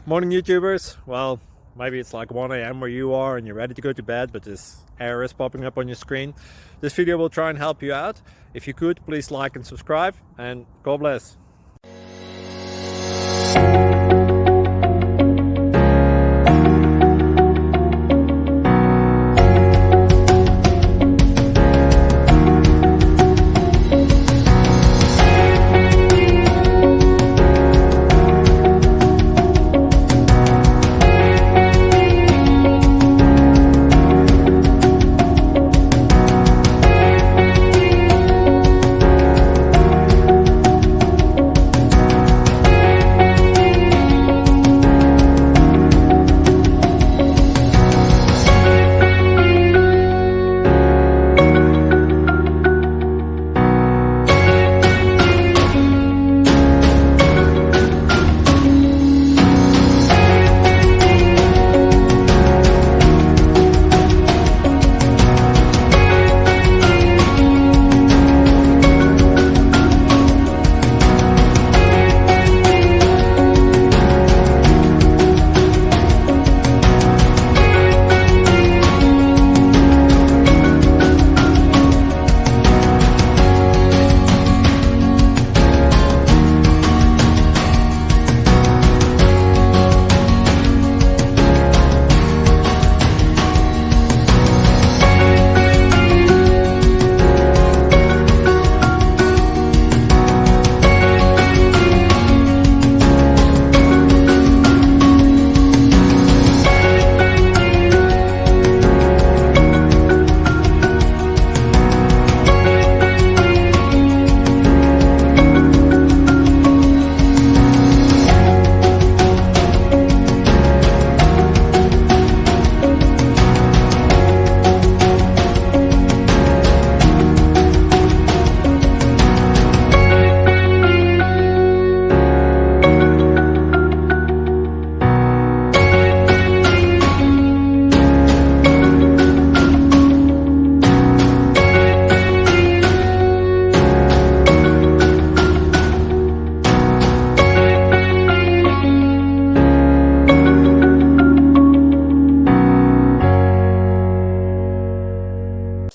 Morning YouTubers. Well, maybe it's like 1 a.m. where you are and you're ready to go to bed, but this error is popping up on your screen. This video will try and help you out. If you could, please like and subscribe, and God bless.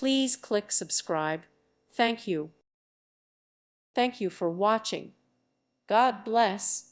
Please click subscribe. Thank you. Thank you for watching. God bless.